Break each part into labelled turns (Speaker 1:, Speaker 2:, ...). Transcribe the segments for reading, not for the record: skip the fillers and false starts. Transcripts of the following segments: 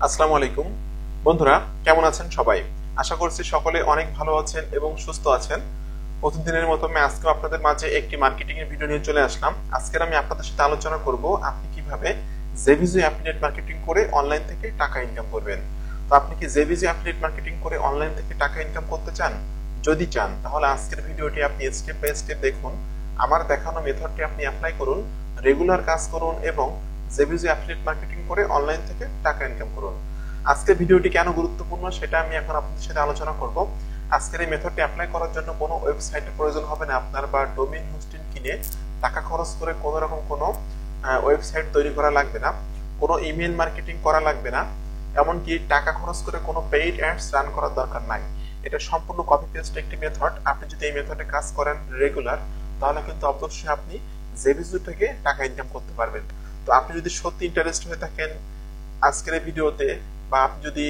Speaker 1: আসসালামু আলাইকুম বন্ধুরা, কেমন আছেন সবাই? আশা করছি সকলে অনেক ভালো আছেন এবং সুস্থ আছেন। প্রতিদিনের মতো আমি আজকে আপনাদের মাঝে একটি মার্কেটিং এর ভিডিও নিয়ে চলে আসলাম। আজকে আমি আপনাদের সাথে আলোচনা করব আপনি কিভাবে জেভিজো অ্যাফিলিয়েট মার্কেটিং করে অনলাইন থেকে টাকা ইনকাম করবেন। তো আপনি কি জেভিজো অ্যাফিলিয়েট মার্কেটিং করে অনলাইন থেকে টাকা ইনকাম করতে চান? যদি চান তাহলে আজকের ভিডিওটি আপনি স্টেপ বাই স্টেপ দেখুন। আমার দেখানো মেথডটি আপনি অ্যাপ্লাই করুন, রেগুলার কাজ করুন এবং জেভিজো অ্যাফিলিয়েট মার্কেটিং করে অনলাইন থেকে টাকা ইনকাম করুন। আজকের ভিডিওটি কেন গুরুত্বপূর্ণ সেটা আমি এখন আপনাদের সাথে আলোচনা করব। আজকের এই মেথডটি অ্যাপ্লাই করার জন্য কোনো ওয়েবসাইটের প্রয়োজন হবে না আপনার, বা ডোমেইন হোস্টিং কিনে টাকা খরচ করে কোনো রকম কোনো ওয়েবসাইট তৈরি করা লাগবে না, কোনো ইমেল মার্কেটিং করা লাগবে না, এমনকি টাকা খরচ করে কোনো পেইড অ্যাডস রান করার দরকার নাই। এটা সম্পূর্ণ কপি পেস্ট একটি মেথড। আপনি যদি এই মেথডে কাজ করেন রেগুলার, তাহলে কিন্তু অবশ্যই আপনি জেভিজো থেকে টাকা ইনকাম করতে পারবেন। তো আপনি যদি সত্যি ইন্টারেস্ট হয়ে থাকেন আজকের এই ভিডিওতে, বা আপনি যদি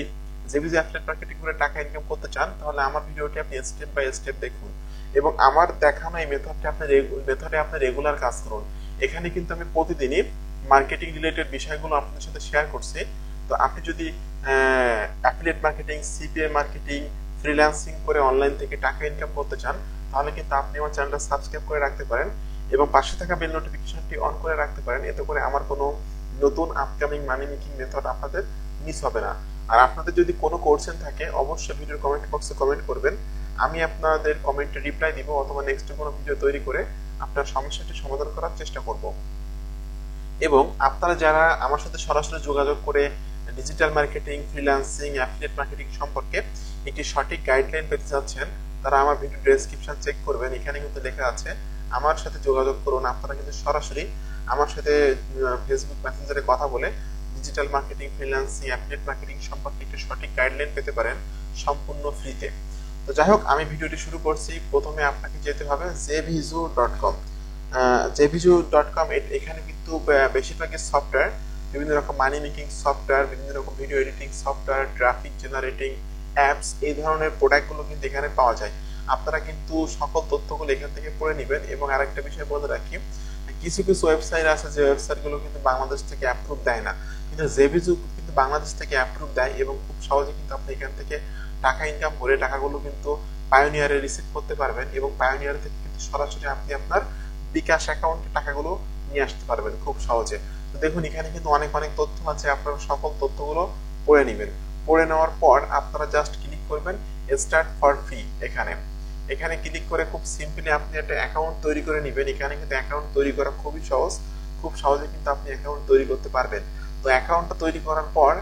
Speaker 1: জেভিজো অ্যাফিলিয়েট মার্কেটিং করে টাকা ইনকাম করতে চান, তাহলে আমার ভিডিওটি আপনি স্টেপ বাই স্টেপ দেখুন এবং আমার দেখানো এই মেথডে আপনি রেগুলার কাজ করুন। এখানে কিন্তু আমি প্রতিদিনই মার্কেটিং রিলেটেড বিষয়গুলো আপনাদের সাথে শেয়ার করছি। তো আপনি যদি affiliate marketing, CPA marketing, freelancing করে অনলাইন থেকে টাকা ইনকাম করতে চান, তাহলে কিন্তু আপনি আমার চ্যানেলটা সাবস্ক্রাইব করে রাখতে পারেন এবং পাশে থাকা বেল নোটিফিকেশনটি অন করে রাখতে পারেন। এতে করে আমার কোনো নতুন আপকামিং মানি মেকিং মেথড আপনাদের মিস হবে না। আর আপনাদের যদি কোনো কোশ্চেন থাকে অবশ্যই ভিডিওর কমেন্ট বক্সে কমেন্ট করবেন, আমি আপনাদের কমেন্টে রিপ্লাই দিব অথবা নেক্সট কোনো ভিডিও তৈরি করে আপনার সমস্যাটি সমাধান করার চেষ্টা করব। এবং আপনারা যারা আমার সাথে সরাসরি যোগাযোগ করে digital marketing, freelancing, affiliate marketing সম্পর্কে একটি সঠিক গাইডলাইন পেতে চাচ্ছেন, তারা আমার ভিডিও ডেসক্রিপশন চেক করবেন। এখানে কিন্তু লেখা আছে আমার সাথে যোগাযোগ করুন। আপনারা কিন্তু সরাসরি আমার সাথে ফেসবুক মেসেঞ্জারে কথা বলে digital marketing, freelancing, affiliate marketing সম্পর্কে একটি সঠিক গাইডলাইন পেতে পারেন সম্পূর্ণ ফ্রিতে। তো যাই হোক, আমি ভিডিওটি শুরু করছি। প্রথমে আপনাকে যেতে হবে jvizu.com। jvizu.com এখানে কিন্তু বেশিরভাগই সফটওয়্যার, বিভিন্ন রকম মানি মেকিং সফটওয়্যার, বিভিন্ন রকম video editing software, traffic generating apps, এই ধরনের প্রোডাক্টগুলো কিন্তু এখানে পাওয়া যায়। আপনারা কিন্তু সকল তথ্যগুলো এখান থেকে পড়ে নেবেন। এবং আরেকটা বিষয় বলে রাখি, কিছু কিছু ওয়েবসাইট আছে যে ওয়েবসাইটগুলো কিন্তু বাংলাদেশ থেকে অ্যাপ্রুভ দেয় না, কিন্তু জেভিজু কিন্তু বাংলাদেশ থেকে অ্যাপ্রুভ দেয় এবং খুব সহজে কিন্তু আপনি এখান থেকে টাকা ইনকাম করে টাকাগুলো কিন্তু পায়োনিয়ারে রিসিভ করতে পারবেন এবং পায়োনিয়ার থেকে কিন্তু সরাসরি আপনি আপনার বিকাশ অ্যাকাউন্টে টাকাগুলো নিয়ে আসতে পারবেন খুব সহজে। তো দেখুন, এখানে কিন্তু অনেক অনেক তথ্য আছে, আপনারা সকল তথ্যগুলো পড়ে নেবেন। পড়ে নেওয়ার পর আপনারা জাস্ট ক্লিক করবেন স্টার্ট ফর ফ্রি। এখানে ক্লিক করে খুব সিম্পলি আপনি একটা অ্যাকাউন্ট তৈরি করে নেবেন। এখানে কিন্তু অ্যাকাউন্ট তৈরি করা খুবই সহজ, খুব সহজে কিন্তু আপনি অ্যাকাউন্ট তৈরি করতে পারবেন। তো অ্যাকাউন্টটা তৈরি করার পর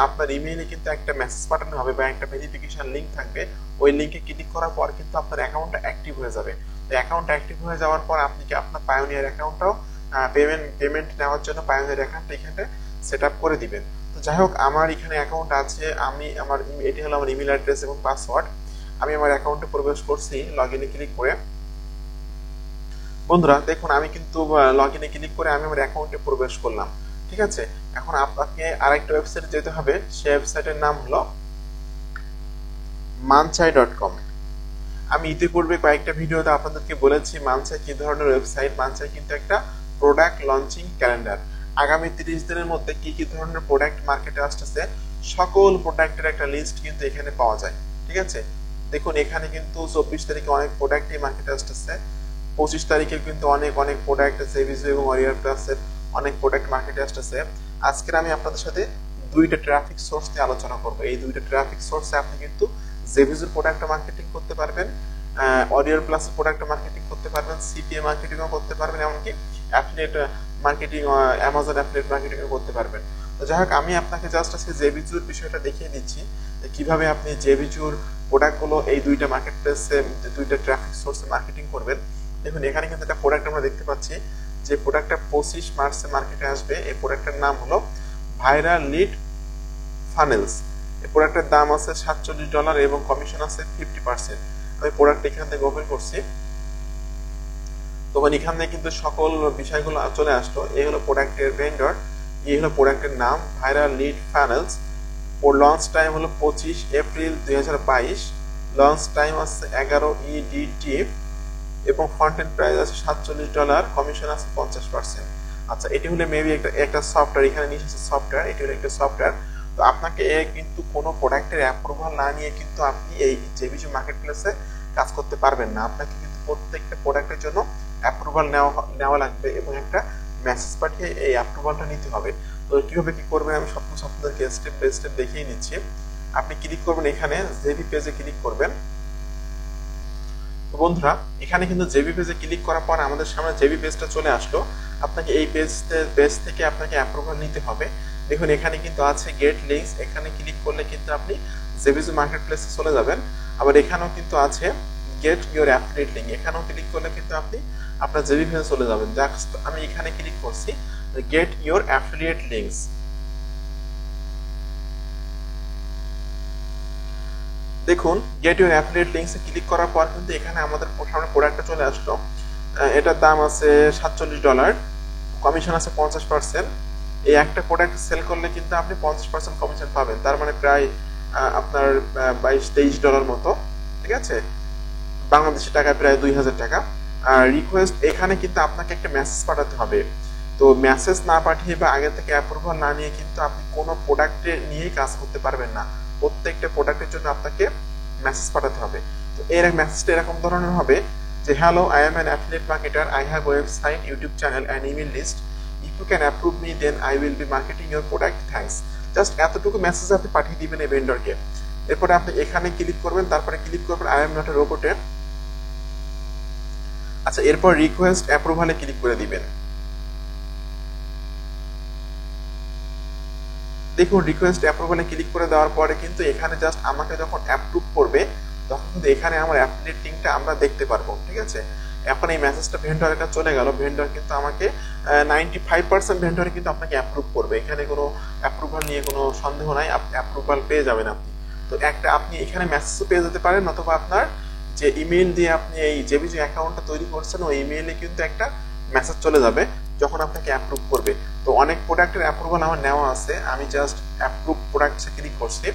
Speaker 1: আপনার ইমেইলে কিন্তু একটা মেসেজ পাঠানো হবে বা একটা ভেরিফিকেশন লিংক থাকবে। ওই লিংকে ক্লিক করার পর কিন্তু আপনার অ্যাকাউন্টটা অ্যাক্টিভ হয়ে যাবে। তো অ্যাকাউন্ট অ্যাক্টিভ হয়ে যাওয়ার পর আপনি কি আপনার পায়োনিয়ার অ্যাকাউন্টটাও পেমেন্ট নেওয়ার জন্য পায়োনিয়ার অ্যাকাউন্টটা এখানে সেট আপ করে দিবেন। তো যাই হোক, আমার এখানে অ্যাকাউন্ট আছে, এটি হলো আমার ইমেল অ্যাড্রেস এবং পাসওয়ার্ড। আমি আমার অ্যাকাউন্টে প্রবেশ করছি লগ ইনে ক্লিক করে। বন্ধুরা দেখুন, আমি কিন্তু লগ ইনে ক্লিক করে আমি আমার অ্যাকাউন্টে প্রবেশ করলাম। ঠিক আছে, এখন আপনাকে আরেকটা ওয়েবসাইটে যেতে হবে। সেই ওয়েবসাইটের নাম হলো মানচাই.com। আমি ইতিপূর্বে কয়েকটা ভিডিওতে আপনাদেরকে বলেছি মানচাই কি ধরনের ওয়েবসাইট। মানচাই কিন্তু একটা প্রোডাক্ট লঞ্চিং ক্যালেন্ডার। আগামী 30 দিনের মধ্যে কি কি ধরনের প্রোডাক্ট মার্কেটে আসতেছে সকল প্রোডাক্টের একটা লিস্ট কিন্তু এখানে পাওয়া যায়। ঠিক আছে, দেখুন এখানে কিন্তু 24 তারিখে অনেক প্রোডাক্টই মার্কেটে আসতেছে। 25 তারিখে কিন্তু অনেক অনেক প্রোডাক্ট জেভিজো এবং ওয়ারিয়র প্লাসের অনেক প্রোডাক্ট মার্কেটে আসতেছে। আজকের আমি আপনাদের সাথে দুইটা ট্রাফিক সোর্স নিয়ে আলোচনা করব। এই দুইটা ট্রাফিক সোর্সে আপনি কিন্তু জেভিজোর প্রোডাক্ট মার্কেটিং করতে পারবেন, ওয়ারিয়র প্লাসের প্রোডাক্ট মার্কেটিং করতে পারবেন, সিপিএ মার্কেটিংও করতে পারবেন, এমনকি অ্যাফিলিয়েট মার্কেটিং, অ্যামাজন অ্যাফিলিয়েট মার্কেটিংও করতে পারবেন। তো যাই হোক, আমি আপনাকে জাস্ট আজকে জেভিজোর বিষয়টা দেখিয়ে দিচ্ছি কিভাবে আপনি জেভিজোর প্রোডাক্টগুলো এই দুইটা মার্কেট প্লেসে, দুইটা ট্রাফিক সোর্সে মার্কেটিং করবেন। দেখুন এখানে কিন্তু একটা প্রোডাক্ট আমরা দেখতে পাচ্ছি, যে প্রোডাক্টটা 25 মার্চে মার্কেটে আসবে। এই প্রোডাক্টের নাম হলো ভাইরাল লিড ফানেলস। এই প্রোডাক্টের দাম আছে $47 এবং কমিশন আছে 50%। আমি প্রোডাক্ট এখান থেকে ওপেন করছি, তখন এখান থেকে কিন্তু সকল বিষয়গুলো চলে আসলো। এই হলো প্রোডাক্টের ভেন্ডর, এই হলো প্রোডাক্টের নাম ভাইরাল লিড ফানেলস। ওর লঞ্চ টাইম হলো 25 এপ্রিল 2022। লঞ্চ টাইম আছে 11 EDT এবং কন্টেন্ট প্রাইস আছে $47, কমিশন আছে 50%। আচ্ছা, এটি হলো মেবি একটা সফটওয়্যার। এখানে নিচে আছে সফটওয়্যার, এটি হলো একটা সফটওয়্যার। তো আপনাকে কিন্তু কোনো প্রোডাক্টের অ্যাপ্রুভাল না নিয়ে কিন্তু আপনি এই জেবিজি মার্কেট প্লেসে কাজ করতে পারবেন না। আপনাকে কিন্তু প্রত্যেকটা প্রোডাক্টের জন্য অ্যাপ্রুভাল নেওয়া লাগবে এবং একটা মেসেজ পাঠিয়ে এই অ্যাপ্রুভালটা নিতে হবে। তো কিভাবে কি করবেন আমি সব কিছু আপনাদেরকে স্টেপ বাই স্টেপ দেখিয়ে নিচ্ছি। আপনি ক্লিক করবেন এখানে জেবি পেজে ক্লিক করবেন। তো বন্ধুরা এখানে কিন্তু জেবি পেজে ক্লিক করার পর আমাদের সামনে জেবি পেজটা চলে আসলো। আপনাকে এই পেজ থেকে আপনাকে অ্যাপ্রুভাল নিতে হবে। দেখুন এখানে কিন্তু আছে গেট লিঙ্কস, এখানে ক্লিক করলে কিন্তু আপনি জেবিজি মার্কেট প্লেসে চলে যাবেন। আবার এখানেও কিন্তু আছে গেট ইউর অ্যাফিলিয়েট লিঙ্ক, এখানেও ক্লিক করলে কিন্তু আপনি আপনার জেবি পেজে চলে যাবেন। জাস্ট আমি এখানে ক্লিক করছি গেট ইউর অ্যাফিলিয়েট লিঙ্কস। দেখুন গেট ইউর অ্যাফিলিয়েট লিঙ্কসে ক্লিক করার পর কিন্তু এখানে আমাদের সামনে প্রোডাক্টটা চলে আসলো। এটার দাম আছে $47, কমিশন আছে 50%। এই একটা প্রোডাক্ট সেল করলে কিন্তু আপনি 50% কমিশন পাবেন, তার মানে প্রায় আপনার $22-23 মতো, ঠিক আছে, বাংলাদেশি টাকায় প্রায় 2000 টাকা। আর রিকোয়েস্ট এখানে কিন্তু আপনাকে একটা মেসেজ পাঠাতে হবে। তো মেসেজ না পাঠিয়ে বা আগে থেকে অ্যাপ্রুভাল না নিয়ে কিন্তু আপনি কোনো প্রোডাক্টে নিয়েই কাজ করতে পারবেন না। প্রত্যেকটা প্রোডাক্টের জন্য আপনাকে মেসেজ পাঠাতে হবে। তো এর মেসেজটা এরকম ধরনের হবে যে hello, I am an affiliate marketer, I have website, YouTube channel and email list. If you can approve me then I will be marketing your product, thanks. জাস্ট এতটুকু মেসেজ আপনি পাঠিয়ে দিবেন এই ভেন্ডরকে। এরপরে আপনি এখানে ক্লিক করবেন, তারপরে ক্লিক করবেন আই এম নট এ রোবটে। আচ্ছা, এরপর রিকোয়েস্ট অ্যাপ্রুভালে ক্লিক করে দিবেন। দেখুন রিকোয়েস্ট অ্যাপ্রুভালে ক্লিক করে দেওয়ার পরে কিন্তু এখানে জাস্ট আমাকে যখন অ্যাপ্রুভ করবে তখন কিন্তু এখানে আমার অ্যাফিলিয়েট লিঙ্কটা আমরা দেখতে পারবো, ঠিক আছে। এখন এই মেসেজটা ভেন্ডর এটা চলে গেল, ভেন্ডর কিন্তু আমাকে 95% ভেন্ডরে কিন্তু আপনাকে অ্যাপ্রুভ করবে। এখানে কোনো অ্যাপ্রুভাল নিয়ে কোনো সন্দেহ নাই, আপনি অ্যাপ্রুভাল পেয়ে যাবেন আপনি। তো একটা আপনি এখানে মেসেজও পেয়ে যেতে পারেন, অথবা আপনার যে ইমেল দিয়ে আপনি এই জেবিজি অ্যাকাউন্টটা তৈরি করছেন ওই ইমেইলে কিন্তু একটা মেসেজ চলে যাবে যখন আপনাকে অ্যাপ্রুভ করবে। তো অনেক প্রোডাক্টের অ্যাপ্রুভাল আমার নেওয়া আছে, আমি জাস্ট অ্যাপ্রুভ প্রোডাক্টসে ক্লিক করছি।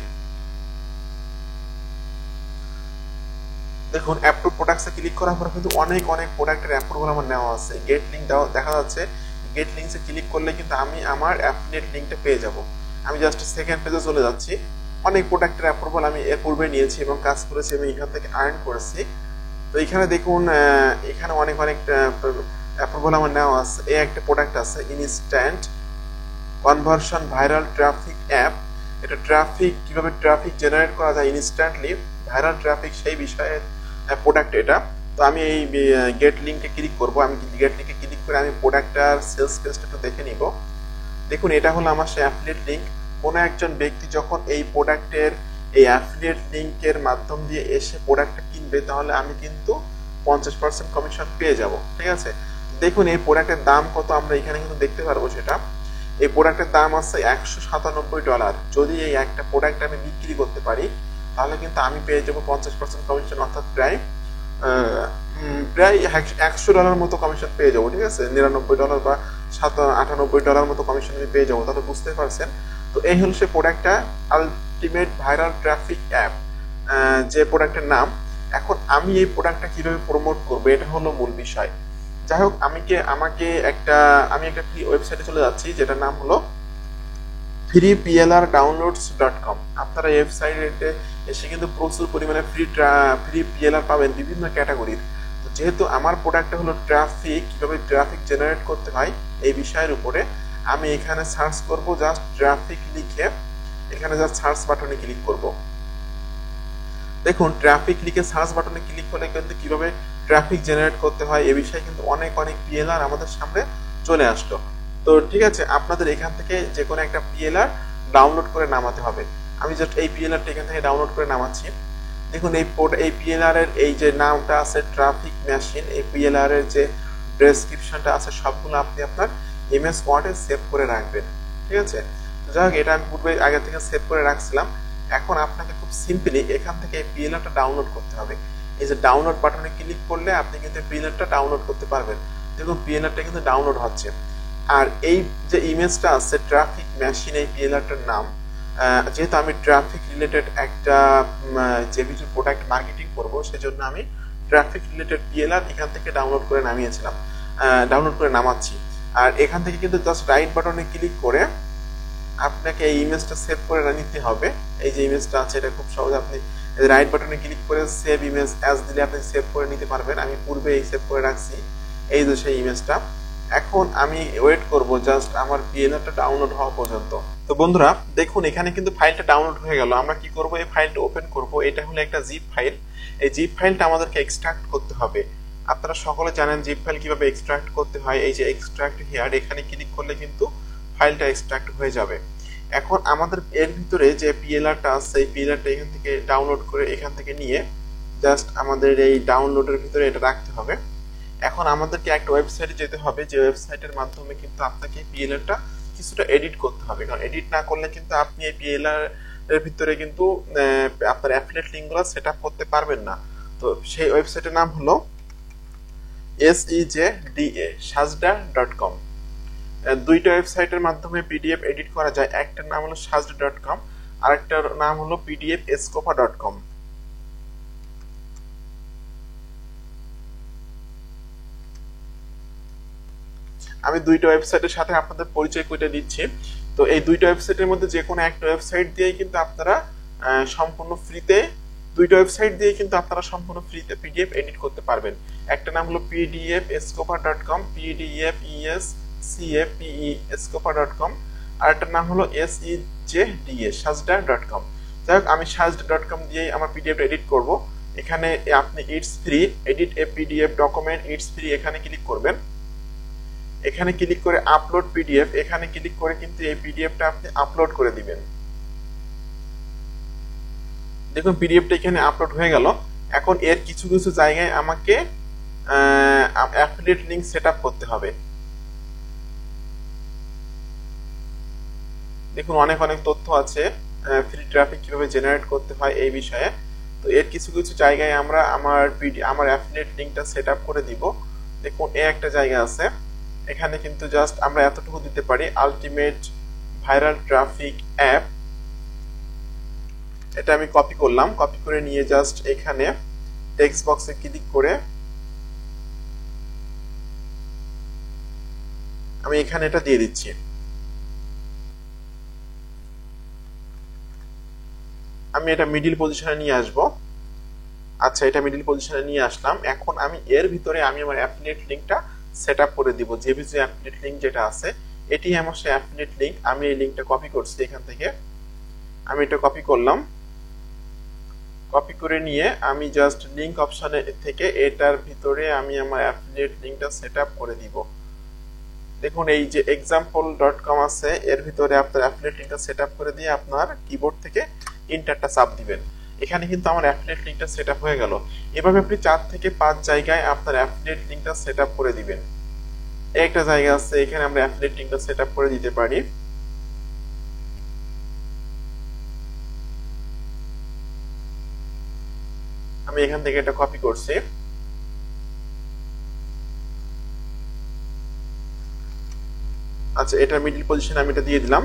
Speaker 1: দেখুন অ্যাপ্রুভ প্রোডাক্টসে ক্লিক করার পর কিন্তু অনেক প্রোডাক্টের অ্যাপ্রুভাল আমার নেওয়া আছে। গেট লিঙ্ক দেখা যাচ্ছে, গেট লিঙ্কসে ক্লিক করলে কিন্তু আমি আমার অ্যাফিলিয়েট লিঙ্কটা পেয়ে যাব। আমি জাস্ট সেকেন্ড পেজে চলে যাচ্ছি। অনেক প্রোডাক্টের অ্যাপ্রুভাল আমি এর পূর্বে নিয়েছি এবং কাজ করেছি, আমি এখান থেকে আর্ন করেছি। তো এখানে দেখুন এখানে অনেক অ্যাপ্রুভাল আমার নেওয়া আছে। এই একটা প্রোডাক্ট আছে instant conversion viral traffic app. এটা কিভাবে ট্রাফিক জেনারেট করা যায় ইনস্ট্যান্টলি, ভাইরাল ট্রাফিক সেই বিষয়ের প্রোডাক্ট এটা। তো আমি এই গেট লিঙ্কে ক্লিক করব। আমি গেট লিঙ্কে ক্লিক করে আমি প্রোডাক্টটার সেলস পেজটা একটু দেখে নিব। দেখুন এটা হলো আমার সেই অ্যাফিলিয়েট লিঙ্ক। কোনো একজন ব্যক্তি যখন এই প্রোডাক্টের এই অ্যাফিলিয়েট লিঙ্কের মাধ্যম দিয়ে এসে প্রোডাক্টটা কিনবে তাহলে আমি কিন্তু 50% কমিশন পেয়ে যাব, ঠিক আছে। দেখুন এই প্রোডাক্টের দাম কত আমরা এখানে কিন্তু দেখতে পারবো সেটা। এই প্রোডাক্টের দাম আছে $197। যদি এই একটা প্রোডাক্ট আমি বিক্রি করতে পারি তাহলে কিন্তু আমি পেয়ে যাবো 50% কমিশন, অর্থাৎ প্রায় $100 মতো কমিশন পেয়ে যাবো, ঠিক আছে। $99 বা $98 মতো কমিশন আমি পেয়ে যাবো, তাহলে বুঝতে পারছেন। তো এই হলো সে প্রোডাক্টটা, আলটিমেট ভাইরাল ট্রাফিক অ্যাপ যে প্রোডাক্টের নাম। এখন আমি এই প্রোডাক্টটা কিভাবে প্রমোট করবো এটা হলো মূল বিষয়। যাই হোক আমি একটা ফ্রি ওয়েবসাইটে চলে যাচ্ছি যেটার নাম হলো freeplrdownloads.com। আপনারা এই ওয়েবসাইটে এসে কিন্তু প্রচুর পরিমাণে ফ্রি পিএলআর পাবেন বিভিন্ন ক্যাটাগরির। তো যেহেতু আমার প্রোডাক্টটা হলো কিভাবে ট্রাফিক জেনারেট করতে হয় এই বিষয়ের উপরে, আমি এখানে সার্চ করব জাস্ট ট্রাফিক লিখে, এখানে জাস্ট সার্চ বাটনে ক্লিক করব। দেখুন ট্রাফিক লিখে সার্চ বাটনে ক্লিক করলে কিন্তু কিভাবে ট্রাফিক জেনারেট করতে হয় এ বিষয়ে কিন্তু অনেক পিএলআর আমাদের সামনে চলে আসলো। তো ঠিক আছে, আপনাদের এখান থেকে যে কোনো একটা পিএলআর ডাউনলোড করে নামাতে হবে। আমি জাস্ট এই পিএলআরটা এখান থেকে ডাউনলোড করে নামাচ্ছি। দেখুন এই পিএলআর এর এই যে নামটা আছে ট্রাফিক মেশিন, এই পিএলআর এর যে ডেসক্রিপশনটা আছে সবগুলো আপনি আপনার এমএস ওয়ার্ডে সেভ করে রাখবেন, ঠিক আছে। যাই হোক এটা আমি পূর্বে আগে থেকে সেভ করে রাখছিলাম। এখন আপনাকে খুব সিম্পলি এখান থেকে এই পিএলআরটা ডাউনলোড করতে হবে। এই যে ডাউনলোড বাটনে ক্লিক করলে আপনি কিন্তু পিএলআরটা ডাউনলোড করতে পারবেন। দেখুন পিএলআরটা কিন্তু ডাউনলোড হচ্ছে। আর এই যে ইমেজটা আছে ট্রাফিক মেশিন, এই পিএলআরটার নাম, যেহেতু আমি ট্রাফিক রিলেটেড একটা জেবিজি প্রোডাক্ট মার্কেটিং করব সেজন্য আমি ট্রাফিক রিলেটেড পিএলআর এখান থেকে ডাউনলোড করে নামাচ্ছি। আর এখান থেকে কিন্তু জাস্ট রাইট বাটনে ক্লিক করে আপনাকে এই ইমেজটা সেভ করে নিতে হবে। এই যে ইমেজটা আছে এটা খুব সহজ, আপনি রাইট বাটনে ক্লিক করে সেভ ইমেজ অ্যাজ দিলে আপনি সেভ করে নিতে পারবেন। আমি পূর্বে এই সেভ করে রাখছি, এই যে সেই ইমেজটা। এখন আমি ওয়েট করব জাস্ট আমার পিএলআরটা ডাউনলোড হওয়া পর্যন্ত। তো বন্ধুরা দেখুন এখানে কিন্তু ফাইলটা ডাউনলোড হয়ে গেল। আমরা কি করব, এই ফাইলটা ওপেন করব। এটা হলো একটা জিপ ফাইল। এই জিপ ফাইলটা আমাদেরকে এক্সট্রাক্ট করতে হবে। আপনারা সকলে জানেন জিপ ফাইল কিভাবে এক্সট্রাক্ট করতে হয়। এই যে এক্সট্রাক্ট হিয়ার, এখানে ক্লিক করলে কিন্তু ফাইলটা এক্সট্রাক্ট হয়ে যাবে। এখন আমাদের এর ভিতরে যে পিএলআরটা আছে, এই পিএলআরটা এখান থেকে ডাউনলোড করে এখান থেকে নিয়ে জাস্ট আমাদের এই ডাউনলোডের ভিতরে এটা রাখতে হবে। এখন আমাদেরকে একটা ওয়েবসাইটে যেতে হবে, যে ওয়েবসাইটের মাধ্যমে কিন্তু আপনাকে পিএলআরটা কিছুটা এডিট করতে হবে। কারণ এডিট না করলে কিন্তু আপনি এই পিএলআর এর ভিতরে কিন্তু আপনার অ্যাফিলিয়েট লিঙ্কগুলো সেট আপ করতে পারবেন না। তো সেই ওয়েবসাইটের নাম হলো sajda.com। দুইটা ওয়েবসাইটের মাধ্যমে পিডিএফ এডিট করা যায়। একটার নাম হলো sajda.com, আরেকটার নাম হলো pdfescopa.com। আমি দুইটা ওয়েবসাইটের সাথে আপনাদের পরিচয় করে দিচ্ছি। তো এই দুইটা ওয়েবসাইটের মধ্যে যে কোনো একটা ওয়েবসাইট দিয়েই কিন্তু আপনারা সম্পূর্ণ ফ্রিতে, দুইটা ওয়েবসাইট দিয়ে কিন্তু আপনারা সম্পূর্ণ ফ্রিতে পিডিএফ এডিট করতে পারবেন। একটা নাম হলো pdfescopa.com, pdfescopa.com, আর একটা নাম হলো sajda.com। যাই হোক আমি sajda.com দিয়েই আমার পিডিএফ এডিট করব। এখানে আপনি it's free, edit A PDF document, it's free, এখানে ক্লিক করবেন। এখানে ক্লিক করে আপলোড পিডিএফ, এখানে ক্লিক করে কিন্তু এই পিডিএফটা আপনি আপলোড করে দিবেন। দেখুন পিডিএফটা এখানে আপলোড হয়ে গেল। এখন এর কিছু কিছু জায়গায় আমাকে অ্যাফিলিয়েট লিংক সেটআপ করতে হবে। দেখুন অনেক অনেক তথ্য আছে ফ্রি ট্রাফিক কিভাবে জেনারেট করতে হয় এই বিষয়ে। তো এর কিছু কিছু জায়গায় আমরা আমার অ্যাফিলিয়েট লিংকটা সেটআপ করে দিব। দেখুন এই একটা জায়গা আছে, এখানে কিন্তু জাস্ট আমরা এতটুকু দিতে পারি, আলটিমেট ভাইরাল ট্রাফিক অ্যাপ। এটা আমি কপি করলাম, কপি করে নিয়ে জাস্ট এখানে টেক্সট বক্সে ক্লিক করে আমি এখানে এটা দিয়ে দিচ্ছি। আমি এটা মিডিল পজিশনে নিয়ে আসব। আচ্ছা এটা মিডিল পজিশনে নিয়ে আসলাম। এখন আমি এর ভিতরে আমি আমার অ্যাফিলিয়েট লিংকটা সেট আপ করে দিব। জেভিজি অ্যাফিলিয়েট লিংক যেটা আছে এটি আমার সেই অ্যাফিলিয়েট লিংক। আমি এই লিংকটা কপি করছি, এখান থেকে আমি এটা কপি করলাম। কপি করে নিয়ে আমি জাস্ট লিংক অপশনে থেকে এটার ভিতরে আমি আমার অ্যাফিলিয়েট লিংকটা সেট আপ করে দিব। দেখুন এই যে example.com আছে, এর ভিতরে আপনার অ্যাফিলিয়েট লিংকটা সেট আপ করে দিয়ে আপনার কিবোর্ড থেকে ইন্টারটা চাপ দিবেন। এখানে কিন্তু আমার অ্যাফিলিয়েট লিংকটা সেট আপ হয়ে গেল। এভাবে আপনি 4 থেকে 5 জায়গায় আপনার অ্যাফিলিয়েট লিংকটা সেট আপ করে দিবেন। একটা জায়গা আছে এখানে আমরা অ্যাফিলিয়েট লিংকটা সেট আপ করে দিতে পারি। আমি এখান থেকে এটা কপি করছি। আচ্ছা এটা মিডল পজিশনে আমি এটা দিয়ে দিলাম।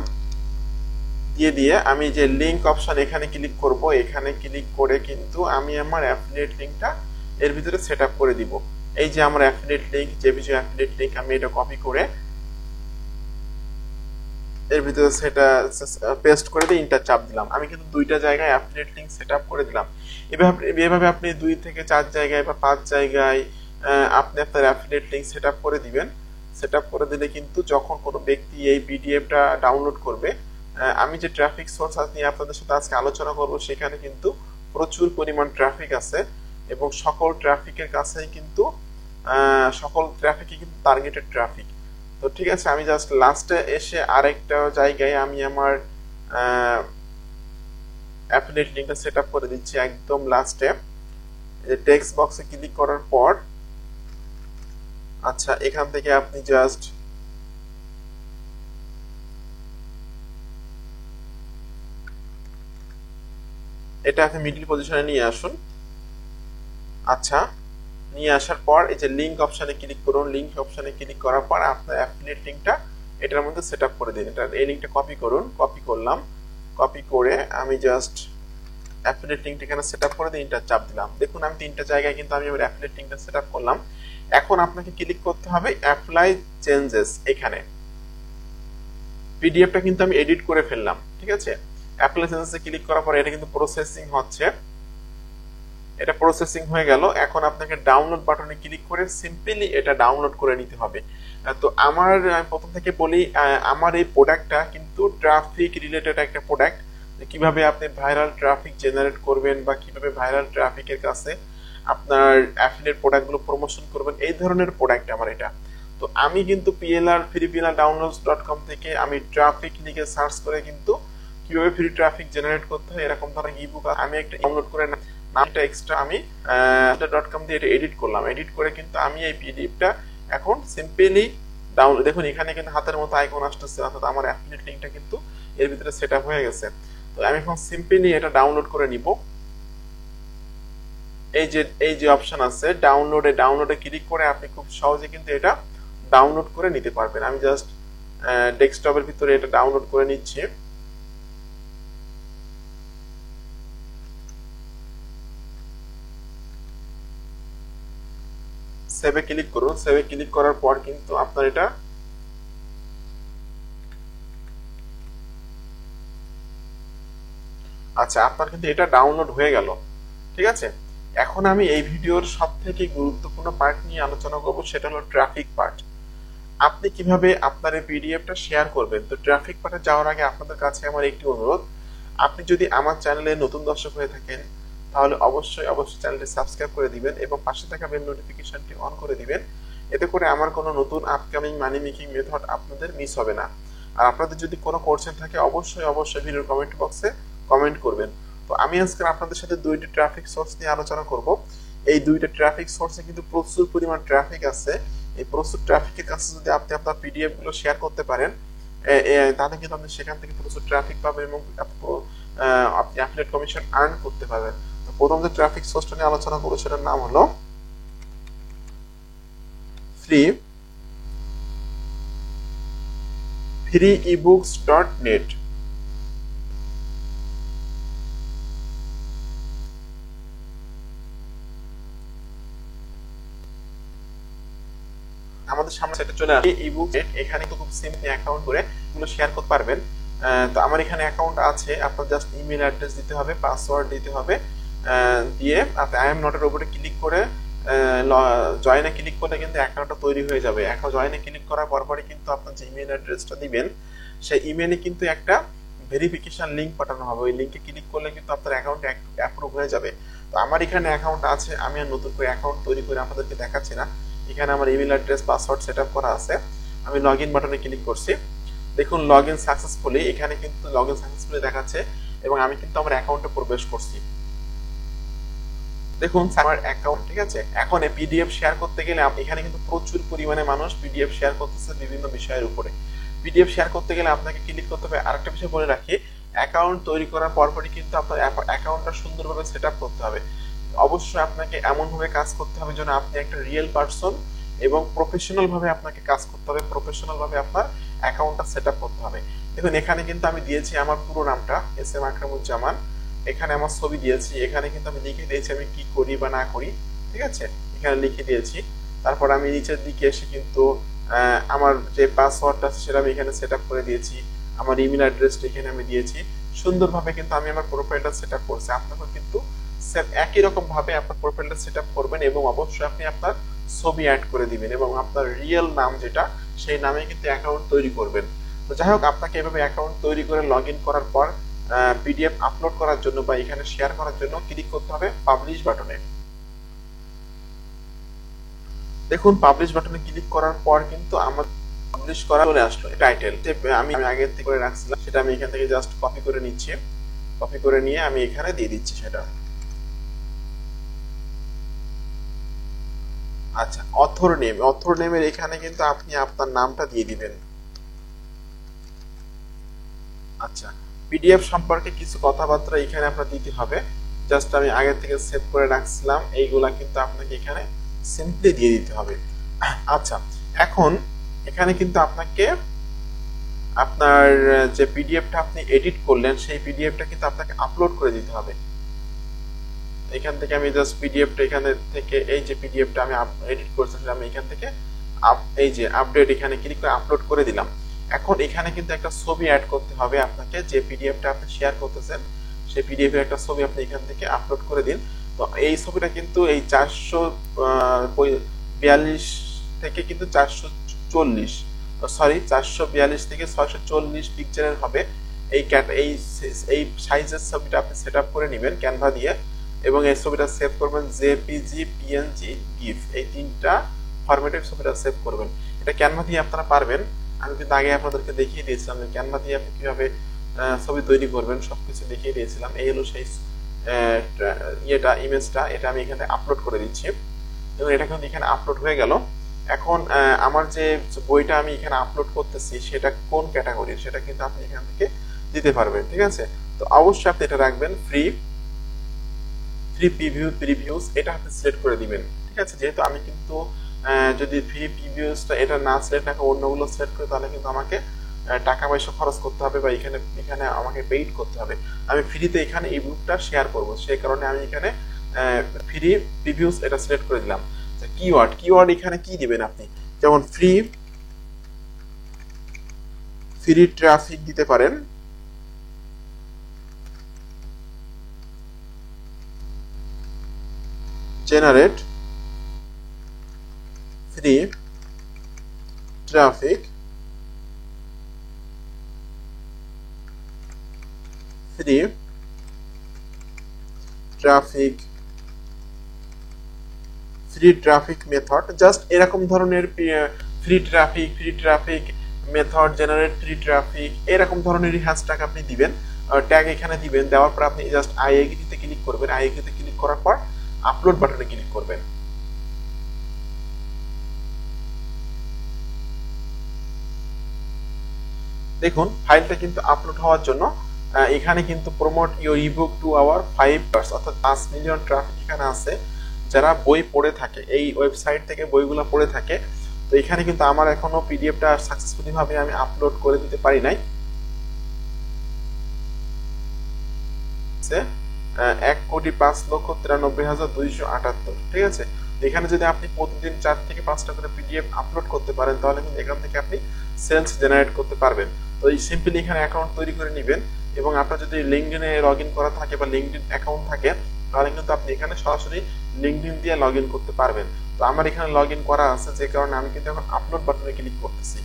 Speaker 1: দিয়ে আমি যে লিংক অপশন এখানে ক্লিক করব, এখানে ক্লিক করে কিন্তু আমি আমার অ্যাফিলিয়েট লিংকটা এর ভিতরে সেট আপ করে দিব। এই যে আমার অ্যাফিলিয়েট লিংক, জেভিজি অ্যাফিলিয়েট লিংক, আমি এটা কপি করে এর ভিতরে সেটা পেস্ট করে দিয়ে ইন্টার চাপ দিলাম। আমি কিন্তু দুইটা জায়গায় অ্যাফিলিয়েট লিংক সেট আপ করে দিলাম। এভাবে আপনি 2 থেকে 4 জায়গায় বা 5 জায়গায় আপনি আপনার অ্যাফিলিয়েট লিংক সেট আপ করে দিবেন। সেট আপ করে দিলে কিন্তু যখন কোনো ব্যক্তি এই পিডিএফটা ডাউনলোড করবে, আমি যে ট্রাফিক সোর্স নিয়ে আপনাদের সাথে আজকে আলোচনা করব সেখানে কিন্তু প্রচুর পরিমাণ ট্রাফিক আছে এবং সকল ট্রাফিকের কাছেই কিন্তু সকল ট্রাফিকই কিন্তু টার্গেটেড ট্রাফিক। তো ঠিক আছে আমি জাস্ট লাস্টে এসে আরেকটা জায়গায় আমি আমার অ্যাফিলিয়েট লিংকটা সেট আপ করে দিচ্ছি। একদম লাস্টে টেক্সট বক্সে ক্লিক করার পর আচ্ছা এখান থেকে আপনি জাস্ট এটা আপনি মিডল পজিশনে নিয়ে আসুন। আচ্ছা নিয়ে আসার পর এই যে লিংক অপশনে ক্লিক করুন। লিংক অপশনে ক্লিক করার পর আপনার অ্যাফিলিয়েট লিংকটা এটার মধ্যে সেট আপ করে দিন। এটা এই লিংকটা কপি করুন। কপি করলাম, কপি করে আমি জাস্ট অ্যাফিলিয়েট লিংকটা এখানে সেট আপ করে দিয়ে ইন্টার চাপ দিলাম। দেখুন আমি 3টা জায়গায় কিন্তু আমি আমার অ্যাফিলিয়েট লিংকটা সেট আপ করলাম। এখন আপনাকে ক্লিক করতে হবে অ্যাপ্লাই চেঞ্জেস। এখানে পিডিএফটা কিন্তু আমি এডিট করে ফেললাম, ঠিক আছে। অ্যাপ্লিকেশনসে ক্লিক করার পরে এটা কিন্তু প্রসেসিং হচ্ছে, এটা প্রসেসিং হয়ে গেল। এখন আপনাকে ডাউনলোড বাটনে ক্লিক করে সিম্পলি এটা ডাউনলোড করে নিতে হবে। তো আমার প্রথম থেকে বলি, আমার এই প্রোডাক্টটা কিন্তু ট্রাফিক রিলেটেড একটা প্রোডাক্ট। কিভাবে আপনি ভাইরাল ট্রাফিক জেনারেট করবেন বা কিভাবে ভাইরাল ট্রাফিকের কাছে আপনার অ্যাফিলিয়েট প্রোডাক্টগুলো প্রমোশন করবেন, এই ধরনের প্রোডাক্ট আমার এটা। তো আমি কিন্তু free-downloads.com থেকে আমি ট্রাফিক লিখে সার্চ করে কিন্তু কিভাবে ফ্রি ট্রাফিক জেনারেট করতে হয় এরকম ধরনের ইবুক আমি একটা ডাউনলোড করে নামটা এক্সট্রা আমি .com দিয়ে এটা এডিট করলাম। এডিট করে কিন্তু আমি এই পিডিএফটা এখন সিম্পলি ডাউনলোড, দেখুন এখানে কিন্তু হাতের মতো আইকন আসতেছে, অর্থাৎ আমার অ্যাফিলিয়েট লিংকটা কিন্তু এর ভিতরে সেটআপ হয়ে গেছে। তো আমি এখন সিম্পলি এটা ডাউনলোড করে নিব। এই যে অপশন আছে ডাউনলোডে ক্লিক করে আপনি খুব সহজে কিন্তু এটা ডাউনলোড করে নিতে পারবেন। আমি জাস্ট ডেস্কটপের ভিতরে এটা ডাউনলোড করে নিচ্ছি। সেভে ক্লিক করুন। সেভে ক্লিক করার পর কিন্তু আপনার এটা আচ্ছা, আপনার কিন্তু এটা ডাউনলোড হয়ে গেল, ঠিক আছে। এখন আমি এই ভিডিওর সবথেকে গুরুত্বপূর্ণ পার্ট নিয়ে আলোচনা করব, সেটা হলো ট্রাফিক পার্ট। আপনি কিভাবে আপনার এই পিডিএফটা শেয়ার করবেন। তো ট্রাফিক পার্টে যাওয়ার আগে আপনাদের কাছে আমার একটি অনুরোধ, আপনি যদি আমার চ্যানেলে নতুন দর্শক হয়ে থাকেন তাহলে অবশ্যই চ্যানেলটি সাবস্ক্রাইব করে দিবেন এবং পাশে থাকা বেল নোটিফিকেশনটি অন করে দিবেন। এতে করে আমার কোনো নতুন আপকামিং মানি মেকিং মেথড আপনাদের মিস হবে না। আর আপনাদের যদি কোনো কোশ্চেন থাকে অবশ্যই ভিডিওর কমেন্ট বক্সে কমেন্ট করবেন। তো আমি আজকে আপনাদের সাথে দুইটি ট্রাফিক সোর্স নিয়ে আলোচনা করব। এই দুইটা ট্রাফিক সোর্সে কিন্তু প্রচুর পরিমাণ ট্রাফিক আছে। এই প্রচুর ট্রাফিকের কাছে যদি আপনি আপনার পিডিএফ গুলো শেয়ার করতে পারেন, তাহলে কিন্তু আপনি সেখান থেকে প্রচুর ট্রাফিক পাবেন এবং আপনি অ্যাফিলিয়েট কমিশন আর্ন করতে পারবেন। তো প্রথম যে ট্রাফিক সোর্সটা নিয়ে আলোচনা করব সেটার নাম হলো freeebooks.net। আমাদের সামনে সেটা চলে আসে ইবুক। এখানে তো খুব সিম্পলি অ্যাকাউন্ট করে এগুলো শেয়ার করতে পারবেন। তো আমার এখানে অ্যাকাউন্ট আছে, আপনার জাস্ট ইমেল অ্যাড্রেস দিতে হবে, পাসওয়ার্ড দিতে হবে, দিয়ে আপনি আই এম নট এর উপরে ক্লিক করে জয়েনে ক্লিক করলে কিন্তু অ্যাকাউন্টটা তৈরি হয়ে যাবে। এখন জয়েনে ক্লিক করার পরপরই কিন্তু আপনার যে ইমেল অ্যাড্রেসটা দিবেন সেই ইমেলে কিন্তু একটা ভেরিফিকেশন লিংক পাঠানো হবে। ওই লিংকে ক্লিক করলে কিন্তু আপনার অ্যাকাউন্ট অ্যাপ্রুভ হয়ে যাবে। তো আমার এখানে অ্যাকাউন্ট আছে, আমি আর নতুন করে অ্যাকাউন্ট তৈরি করে আপনাদেরকে দেখাচ্ছি না। এখানে আমার ইমেল অ্যাড্রেস পাসওয়ার্ড সেটআপ করা আছে। আমি লগইন বাটনে ক্লিক করছি, দেখুন লগইন সাকসেসফুলি, এখানে কিন্তু লগইন সাকসেসফুলি দেখাচ্ছে এবং আমি কিন্তু আমার অ্যাকাউন্টে প্রবেশ করছি। দেখুন আমার অ্যাকাউন্ট, ঠিক আছে। এখন এই পিডিএফ শেয়ার করতে গেলে এখানে কিন্তু প্রচুর পরিমাণে মানুষ পিডিএফ শেয়ার করতেছে বিভিন্ন বিষয়ের উপরে। পিডিএফ শেয়ার করতে গেলে আপনাকে ক্লিক করতে হবে। আরেকটা বিষয় বলে রাখি, অ্যাকাউন্ট তৈরি করার পরপরই কিন্তু আপনার অ্যাকাউন্টটা সুন্দরভাবে সেটআপ করতে হবে। অবশ্যই আপনাকে এমন ভাবে কাজ করতে হবে যেন আপনি একটা রিয়েল পারসন এবং প্রফেশনাল ভাবে আপনাকে কাজ করতে হবে, প্রফেশনাল ভাবে আপনার অ্যাকাউন্টটা সেটআপ করতে হবে। দেখুন এখানে কিন্তু আমি দিয়েছি আমার পুরো নামটা SM আকরামুজ্জামান, এখানে আমার ছবি দিয়েছি, এখানে কিন্তু আমি লিখে দিয়েছি আমি কি করি বা না করি, ঠিক আছে, এখানে লিখে দিয়েছি। তারপর আমি নিচের দিকে এসে কিন্তু আমার যে পাসওয়ার্ডটা সেটা আমি এখানে সেটআপ করে দিয়েছি, আমার ইমেল অ্যাড্রেসটা এখানে আমি দিয়েছি। সুন্দরভাবে কিন্তু আমি আমার প্রোফাইলটা সেটআপ করছি। আপনাকে কিন্তু একই রকম ভাবে আপনার প্রোফাইলটা সেটআপ করবেন এবং অবশ্যই আপনি আপনার ছবি অ্যাড করে দিবেন এবং আপনার রিয়েল নাম যেটা সেই নামে কিন্তু অ্যাকাউন্ট তৈরি করবেন। তো যাই হোক, আপনাকে এভাবে অ্যাকাউন্ট তৈরি করে লগইন করার পর পিডিএফ আপলোড করার জন্য বা এখানে শেয়ার করার জন্য ক্লিক করতে হবে পাবলিশ বাটনে। দেখুন পাবলিশ বাটনে ক্লিক করার পর কিন্তু আমার পাবলিশ করা চলে আসলো টাইটেল। আমি আগে থেকে করে রাখছিলাম সেটা আমি এখান থেকে জাস্ট কপি করে নিচ্ছি, কপি করে নিয়ে আমি এখানে দিয়ে দিচ্ছি সেটা। আচ্ছা, অথর নেমের এখানে কিন্তু আপনি আপনার নামটা দিয়ে দিবেন। আচ্ছা, পিডিএফ সম্পর্কে কিছু কথাবার্তা এখানে আপনার দিতে হবে। জাস্ট আমি আগে থেকে সেভ করে রাখছিলাম, এইগুলা কিন্তু আপনাকে এখানে সিম্পলি দিয়ে দিতে হবে। আচ্ছা, এখন এখানে কিন্তু আপনাকে আপনার যে পিডিএফটা আপনি এডিট করলেন সেই পিডিএফটা কিন্তু আপনাকে আপলোড করে দিতে হবে। এখান থেকে আমি জাস্ট পিডিএফটা এখানে থেকে এই যে পিডিএফটা আমি এডিট করেছিলাম আমি এখান থেকে এই যে আপডেট এখানে ক্লিক করে আপলোড করে দিলাম। এখন এখানে কিন্তু একটা ছবি অ্যাড করতে হবে আপনাকে, যে পিডিএফটা আপনি শেয়ার করতেছেন সেই পিডিএফ এর একটা ছবি আপনি এখান থেকে আপলোড করে দিন। তো এই ছবিটা কিন্তু এই 442 থেকে কিন্তু 440, সরি 442 থেকে 640 পিক্সেলের হবে। এই এই সাইজের ছবিটা আপনি সেট আপ করে নেবেন ক্যানভা দিয়ে, এবং এই ছবিটা সেভ করবেন জেপিজি, পিএনজি, গিফ, এই তিনটা ফরম্যাটে ছবিটা সেভ করবেন। এটা ক্যানভা দিয়ে আপনারা পারবেন। আমি কিন্তু আগে আপনাদেরকে দেখিয়ে দিয়েছিলাম যে ক্যানভা দিয়ে আপনি কিভাবে ছবি তৈরি করবেন, সবকিছু দেখিয়ে দিয়েছিলাম। এই হলো সেই ইমেজটা, এটা আমি এখানে আপলোড করে দিচ্ছি এবং এটা কিন্তু এখানে আপলোড হয়ে গেল। এখন আমার যে বইটা আমি এখানে আপলোড করতেছি সেটা কোন ক্যাটাগরির সেটা কিন্তু আপনি এখান থেকে দিতে পারবেন, ঠিক আছে। তো অবশ্যই আপনি এটা রাখবেন ফ্রি প্রিভিউস, এটা আপনি সিলেক্ট করে দিবেন, ঠিক আছে। যেহেতু আমি কিন্তু যদি ফ্রি প্রিভিউসটা এটা না সিলেক্ট না অন্যগুলো সিলেক্ট করি তাহলে কিন্তু আমাকে টাকা পয়সা খরচ করতে হবে বা এখানে এখানে আমাকে পেইড করতে হবে। আমি ফ্রিতে এখানে এই বুকটা শেয়ার করব, সেই কারণে আমি এখানে ফ্রি প্রিভিউস এটা সিলেক্ট করে দিলাম। কিওয়ার্ড এখানে কি দিবেন আপনি, যেমন ফ্রি ট্রাফিক দিতে পারেন, generate free traffic, free traffic method, just এরকম ধরনের free traffic method, generate free traffic, এরকম ধরনের হ্যাশট্যাগ আপনি দিবেন, ট্যাগ এখানে দিবেন। দেওয়ার পর আপনি জাস্ট আই এগ্রিতে ক্লিক করবেন, আই এগ্রিতে ক্লিক করার পর আপলোড বাটনে ক্লিক করবেন। দেখুন ফাইলটা কিন্তু আপলোড হওয়ার জন্য এখানে কিন্তু promote your ebook to our 5 অর্থাৎ 5 মিলিয়ন ট্রাফিক এখানে আছে যারা বই পড়ে থাকে, এই ওয়েবসাইট থেকে বইগুলো পড়ে থাকে। তো এখানে কিন্তু আমার এখনো পিডিএফটা সাকসেসফুলি ভাবে আমি আপলোড করে দিতে পারি নাই। 1,05,93,278, ঠিক আছে। এখানে যদি আপনি প্রতিদিন 4 থেকে 5টা করে পিডিএফ আপলোড করতে পারেন তাহলে কিন্তু এখান থেকে আপনি সেলস জেনারেট করতে পারবেন। তো এই সিম্পলি এখানে অ্যাকাউন্ট তৈরি করে নেবেন এবং আপনার যদি লিঙ্কডইনে লগ ইন করা থাকে বা লিঙ্কডইন অ্যাকাউন্ট থাকে তাহলে কিন্তু আপনি এখানে সরাসরি লিঙ্কডইন দিয়ে লগ ইন করতে পারবেন। তো আমার এখানে লগ ইন করা আছে, যে কারণে আমি কিন্তু এখন আপলোড বাটনে ক্লিক করতেছি।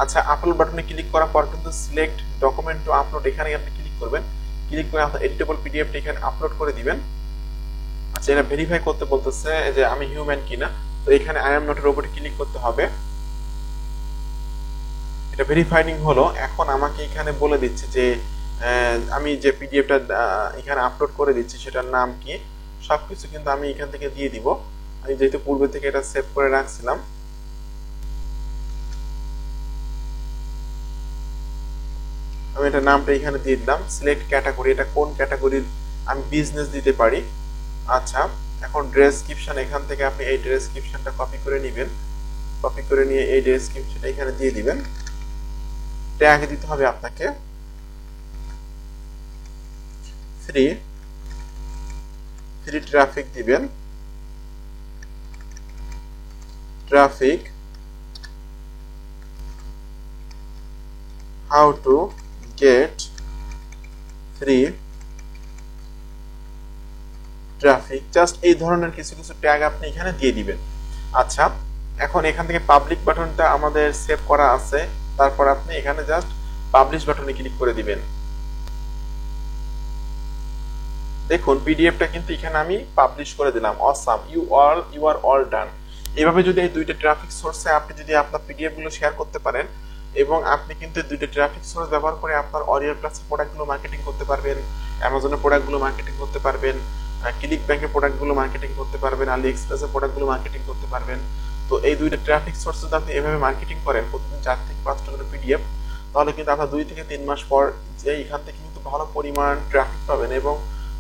Speaker 1: আচ্ছা, আপলোড বাটনে ক্লিক করার পর কিন্তু সিলেক্ট ডকুমেন্ট টু আপলোড, এখানে আপনি ক্লিক করবেন। ক্লিক করে আপনার এডিটেবল পিডিএফটা এখানে আপলোড করে দিবেন। আচ্ছা, এটা ভেরিফাই করতে বলতেছে যে আমি হিউম্যান কিনা, তো এখানে I am not robot click করতে হবে। এটা ভেরিফাইডিং হলো। এখন আমাকে এখানে বলে দিচ্ছে যে আমি যে পিডিএফটা এখানে আপলোড করে দিচ্ছি সেটার নাম কি, সবকিছু কিন্তু আমি এখান থেকে দিয়ে দিব। আমি যেহেতু পূর্বে থেকে এটা সেভ করে রাখছিলাম, আমি এটা নামটা এখানে দিয়ে দিলাম। সিলেক্ট ক্যাটাগরি, এটা কোন ক্যাটাগরির, আমি বিজনেস দিতে পারি। আচ্ছা, এখন ডেসক্রিপশন, এখান থেকে আপনি এই ডেসক্রিপশনটা কপি করে নেবেন। কপি করে নিয়ে এই ডেসক্রিপশনটা এখানে দিয়ে দিবেন। ট্যাগ দিতে হবে আপনাকে ফ্রি ট্রাফিক দিবেন, traffic how to get free traffic, just এই ধরনের কিছু কিছু ট্যাগ আপনি এখানে দিয়ে দিবেন। আচ্ছা, এখন এখান থেকে পাবলিক বাটনটা আমাদের সেভ করা আছে, তারপর আপনি এখানে জাস্ট পাবলিশ বাটনে ক্লিক করে দিবেন। দেখুন পিডিএফটা কিন্তু এখানে আমি পাবলিশ করে দিলাম। Awesome, you are all done. এভাবে যদি এই দুইটা ট্রাফিক সোর্সে আপনি যদি আপনার পিডিএফ গুলো শেয়ার করতে পারেন এবং আপনি কিন্তু দুইটা ট্রাফিক সোর্স ব্যবহার করে আপনার অরিয়াল প্লাস প্রোডাক্টগুলো মার্কেটিং করতে পারবেন, অ্যামাজনের প্রোডাক্টগুলো মার্কেটিং করতে পারবেন, ক্লিক ব্যাংকের প্রোডাক্টগুলো মার্কেটিং করতে পারবেন, আলি এক্সপ্রেসের প্রোডাক্টগুলো মার্কেটিং করতে পারবেন। তো এই দুইটা ট্রাফিক সোর্স যদি আপনি এভাবে মার্কেটিং করেন প্রতিদিন 4 থেকে 5টা করে পিডিএফ, তাহলে কিন্তু আপনার 2 থেকে 3 মাস পর যে এখান থেকে কিন্তু ভালো পরিমাণ ট্রাফিক পাবেন এবং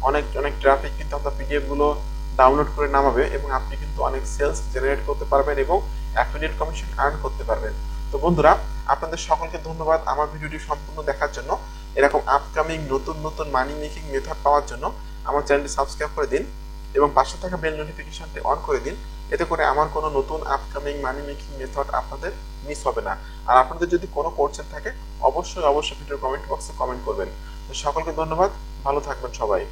Speaker 1: অনেক অনেক ট্রাফিক কিন্তু আপনার পিডিএফ গুলো ডাউনলোড করে নামাবে এবং আপনি কিন্তু অনেক সেলস জেনারেট করতে পারবেন এবং অ্যাফিলিয়েট কমিশন আর্ন করতে পারবেন। তো বন্ধুরা, আপনাদের সকলকে ধন্যবাদ আমার ভিডিওটি সম্পূর্ণ দেখার জন্য। এরকম আপকামিং নতুন নতুন মানি মেকিং মেথড পাওয়ার জন্য আমার চ্যানেলটি সাবস্ক্রাইব করে দিন এবং পাশে থাকা বেল নোটিফিকেশনটি অন করে দিন। এতে করে আমার কোনো নতুন আপকামিং মানি মেকিং মেথড আপনাদের মিস হবে না। আর আপনাদের যদি কোনো কোশ্চেন থাকে অবশ্যই ভিডিওর কমেন্ট বক্সে কমেন্ট করবেন। তো সকলকে ধন্যবাদ, ভালো থাকবেন সবাই।